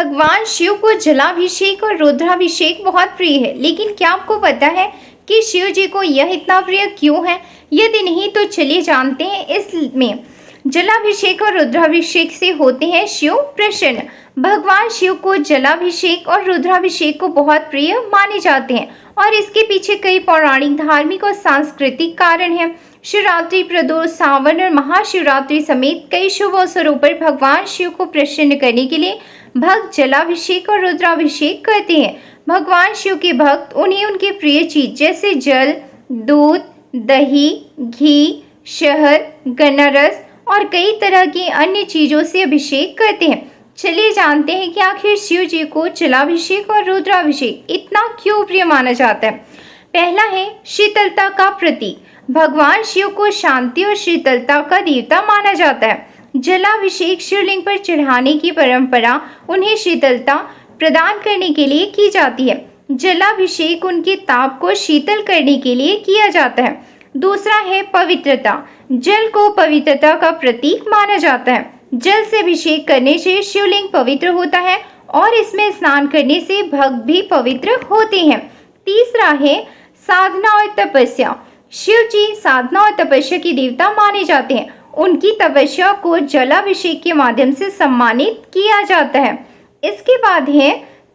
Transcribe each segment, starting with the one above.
भगवान शिव को जलाभिषेक और रुद्राभिषेक बहुत प्रिय है, लेकिन क्या आपको पता है कि शिव जी को यह इतना प्रिय क्यों है? यदि नहीं तो चलिए जानते हैं। इसमें जलाभिषेक और रुद्राभिषेक से होते हैं शिव प्रसन्न। भगवान शिव को जलाभिषेक और रुद्राभिषेक को बहुत प्रिय माने जाते हैं और इसके पीछे कई पौराणिक, धार्मिक और सांस्कृतिक कारण हैं। शिवरात्रि, प्रदोष, सावन और महाशिवरात्रि समेत कई शुभ अवसरों पर भगवान शिव को प्रसन्न करने के लिए भक्त जलाभिषेक और रुद्राभिषेक करते हैं। भगवान शिव के भक्त उन्हें उनके प्रिय चीज जैसे जल, दूध, दही, घी, शहद, गन्ना रस और कई तरह की अन्य चीजों से अभिषेक करते हैं। चलिए जानते हैं कि आखिर शिव जी को जलाभिषेक और रुद्राभिषेक इतना क्यों प्रिय माना जाता है। पहला है शीतलता का प्रतीक। भगवान शिव को शांति और शीतलता का देवता माना जाता है। जलाभिषेक शिवलिंग पर चढ़ाने की परंपरा उन्हें शीतलता प्रदान करने के लिए की जाती है। जलाभिषेक उनके ताप को शीतल करने के लिए किया जाता है। दूसरा है पवित्रता। जल को पवित्रता का प्रतीक माना जाता है। जल से अभिषेक करने से शिवलिंग पवित्र होता है और इसमें स्नान करने से भक्त भी पवित्र होते हैं। तीसरा है साधना और तपस्या। शिव जी साधना और तपस्या के देवता माने जाते हैं। उनकी तपस्या को जलाभिषेक के माध्यम से सम्मानित किया जाता है। इसके बाद है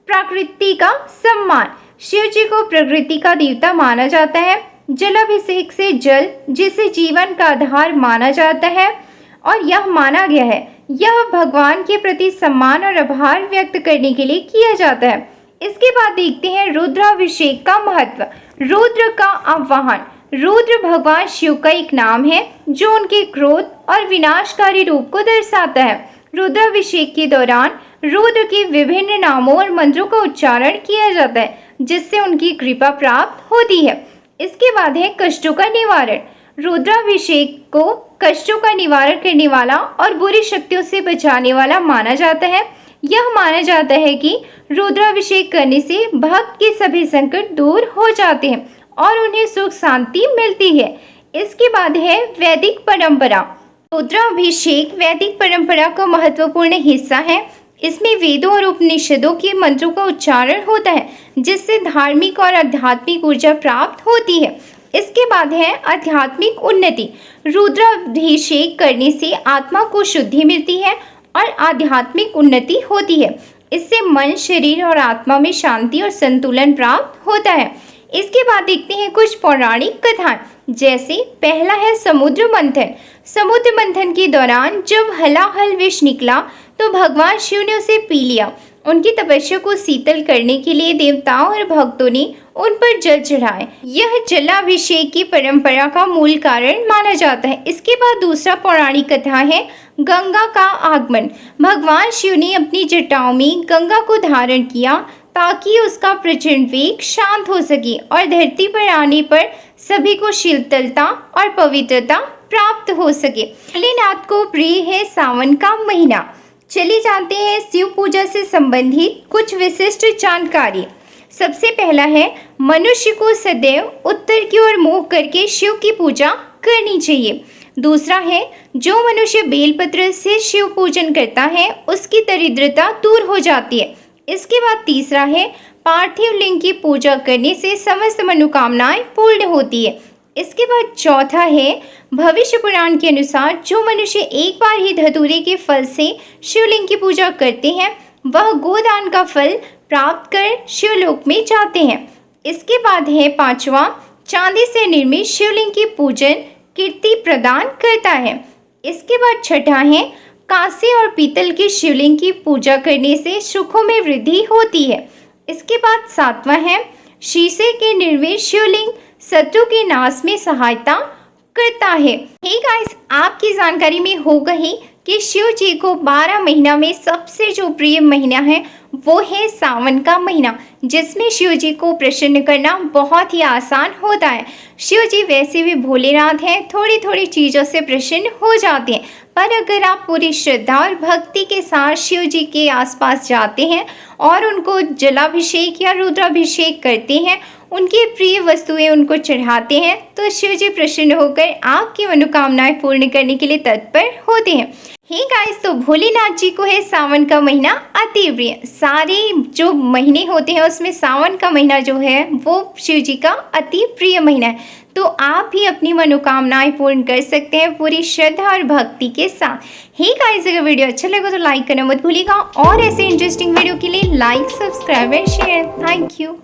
प्रकृति का सम्मान। शिव जी को प्रकृति का देवता माना जाता है। जलाभिषेक से जल, जिसे जीवन का आधार माना जाता है और यह माना गया है, यह भगवान के प्रति सम्मान और आभार व्यक्त करने के लिए किया जाता है। इसके बाद देखते हैं रुद्राभिषेक का महत्व। रुद्र का आवाहन। रुद्र भगवान शिव का एक नाम है जो उनके क्रोध और विनाशकारी रूप को दर्शाता है। रुद्राभिषेक के दौरान रुद्र के विभिन्न नामों और मंत्रों का उच्चारण किया जाता है, जिससे उनकी कृपा प्राप्त होती है। इसके बाद है कष्टों का निवारण। रुद्राभिषेक को कष्टों का निवारण करने वाला और बुरी शक्तियों से बचाने वाला माना जाता है। यह माना जाता है कि रुद्राभिषेक करने से भक्त के सभी संकट दूर हो जाते हैं और उन्हें सुख शांति मिलती है। इसके बाद है वैदिक परंपरा। रुद्राभिषेक वैदिक परंपरा का महत्वपूर्ण हिस्सा है। इसमें वेदों और उपनिषदों के मंत्रों का उच्चारण होता है, जिससे धार्मिक और आध्यात्मिक ऊर्जा प्राप्त होती है। इसके बाद है आध्यात्मिक उन्नति। रुद्राभिषेक करने से आत्मा को शुद्धि मिलती है और आध्यात्मिक उन्नति होती है। इससे मन, शरीर और आत्मा में शांति और संतुलन प्राप्त होता है। इसके बाद देखते हैं कुछ पौराणिक कथाएं, जैसे पहला है समुद्र मंथन। समुद्र मंथन के दौरान जब हलाहल विष निकला तो भगवान शिव ने उसे पी लिया। उनकी तपस्या को शीतल करने के लिए देवताओं और भक्तों ने उन पर जल चढ़ाए। यह जलाभिषेक की परंपरा का मूल कारण माना जाता है। इसके बाद दूसरा पौराणिक कथा है गंगा का आगमन। भगवान शिव ने अपनी जटाओं में गंगा को धारण किया ताकि उसका प्रचंड वेग शांत हो सके और धरती पर आने पर सभी को शीतलता और पवित्रता प्राप्त हो सके। भोलेनाथ को प्रिय है सावन का महीना। चलिए जानते हैं शिव पूजा से संबंधित कुछ विशिष्ट जानकारी। सबसे पहला है मनुष्य को सदैव उत्तर की ओर मुँह करके शिव की पूजा करनी चाहिए। दूसरा है जो मनुष्य बेलपत्र से शिव पूजन करता है उसकी दरिद्रता दूर हो जाती है। इसके बाद तीसरा है पार्थिव लिंग की पूजा करने से समस्त मनोकामनाएं पूर्ण होती है। इसके बाद चौथा है भविष्य पुराण के अनुसार जो मनुष्य एक बार ही धतूरे के फल से शिवलिंग की पूजा करते हैं वह गोदान का फल प्राप्त कर शिवलोक में जाते हैं। इसके बाद है पांचवा चांदी से निर्मित शिवलिंग की पूजन कीर्ति प्रदान करता है। इसके बाद छठा है कांसे और पीतल के शिवलिंग की पूजा करने से सुखों में वृद्धि होती है। इसके बाद सातवां है शीशे के निर्मित शिवलिंग शत्रु के नाश में सहायता करता है। हे गाइस, आपकी जानकारी में होगा ही कि शिव जी को 12 महीना में सबसे जो प्रिय महीना है वो है सावन का महीना, जिसमें शिव जी को प्रसन्न करना बहुत ही आसान होता है। शिव जी वैसे भी भोलेनाथ हैं, थोड़ी थोड़ी चीज़ों से प्रसन्न हो जाते हैं, पर अगर आप पूरी श्रद्धा और भक्ति के साथ शिव जी के आसपास जाते हैं और उनको जलाभिषेक या रुद्राभिषेक करते हैं, उनकी प्रिय वस्तुएं उनको चढ़ाते हैं, तो शिव जी प्रसन्न होकर आपकी मनोकामनाएं पूर्ण करने के लिए तत्पर होते हैं। हे गाइस, तो भोलेनाथ जी को है सावन का महीना अति प्रिय। सारे जो महीने होते हैं उसमें सावन का महीना जो है वो शिव जी का अति प्रिय महीना है। तो आप भी अपनी मनोकामनाएं पूर्ण कर सकते हैं पूरी श्रद्धा और भक्ति के साथ। हे गाइस, अगर वीडियो अच्छा लगे तो लाइक करना मत भूलिएगा और ऐसे इंटरेस्टिंग वीडियो के लिए like, subscribe and share. Thank you.